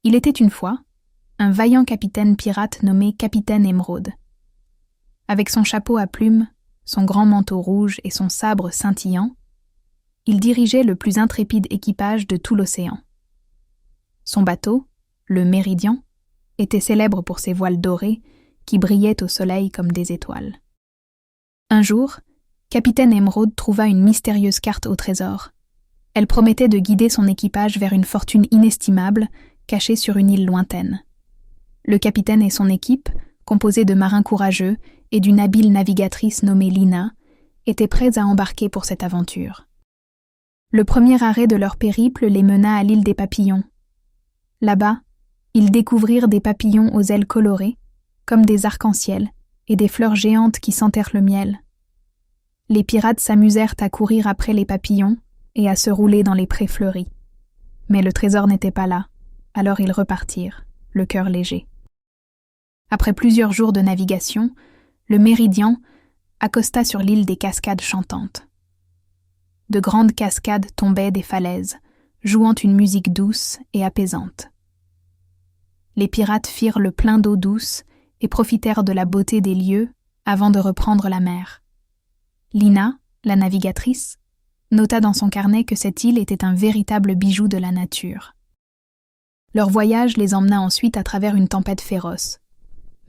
Il était une fois un vaillant capitaine pirate nommé Capitaine Émeraude. Avec son chapeau à plumes, son grand manteau rouge et son sabre scintillant, il dirigeait le plus intrépide équipage de tout l'océan. Son bateau, le Méridien, était célèbre pour ses voiles dorées qui brillaient au soleil comme des étoiles. Un jour, Capitaine Émeraude trouva une mystérieuse carte au trésor. Elle promettait de guider son équipage vers une fortune inestimable cachée sur une île lointaine. Le capitaine et son équipe, composée de marins courageux et d'une habile navigatrice nommée Lina, étaient prêts à embarquer pour cette aventure. Le premier arrêt de leur périple les mena à l'île des Papillons. Là-bas, ils découvrirent des papillons aux ailes colorées, comme des arcs-en-ciel, et des fleurs géantes qui sentèrent le miel. Les pirates s'amusèrent à courir après les papillons et à se rouler dans les prés fleuris. Mais le trésor n'était pas là, alors ils repartirent, le cœur léger. Après plusieurs jours de navigation, le Méridien accosta sur l'île des Cascades chantantes. De grandes cascades tombaient des falaises, jouant une musique douce et apaisante. Les pirates firent le plein d'eau douce et profitèrent de la beauté des lieux avant de reprendre la mer. Lina, la navigatrice, nota dans son carnet que cette île était un véritable bijou de la nature. Leur voyage les emmena ensuite à travers une tempête féroce.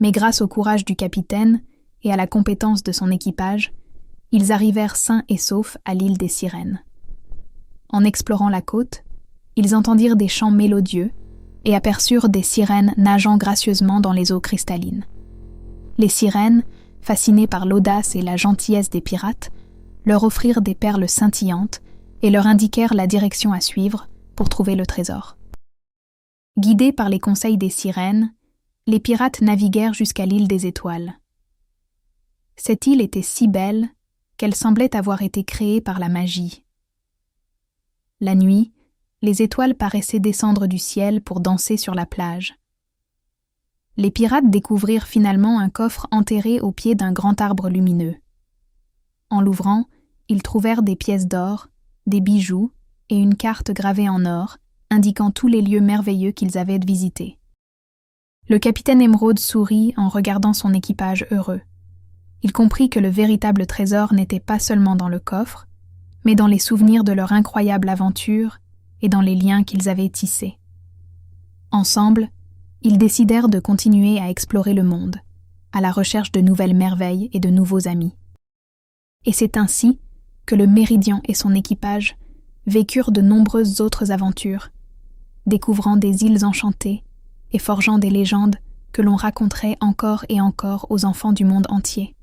Mais grâce au courage du capitaine et à la compétence de son équipage, ils arrivèrent sains et saufs à l'île des Sirènes. En explorant la côte, ils entendirent des chants mélodieux et aperçurent des sirènes nageant gracieusement dans les eaux cristallines. Les sirènes, fascinées par l'audace et la gentillesse des pirates, leur offrirent des perles scintillantes et leur indiquèrent la direction à suivre pour trouver le trésor. Guidés par les conseils des sirènes, les pirates naviguèrent jusqu'à l'île des Étoiles. Cette île était si belle qu'elle semblait avoir été créée par la magie. La nuit, les étoiles paraissaient descendre du ciel pour danser sur la plage. Les pirates découvrirent finalement un coffre enterré au pied d'un grand arbre lumineux. En l'ouvrant, ils trouvèrent des pièces d'or, des bijoux et une carte gravée en or, indiquant tous les lieux merveilleux qu'ils avaient visités. Le capitaine Émeraude sourit en regardant son équipage heureux. Il comprit que le véritable trésor n'était pas seulement dans le coffre, mais dans les souvenirs de leur incroyable aventure et dans les liens qu'ils avaient tissés. Ensemble, ils décidèrent de continuer à explorer le monde, à la recherche de nouvelles merveilles et de nouveaux amis. Et c'est ainsi que le Méridien et son équipage vécurent de nombreuses autres aventures, découvrant des îles enchantées et forgeant des légendes que l'on raconterait encore et encore aux enfants du monde entier.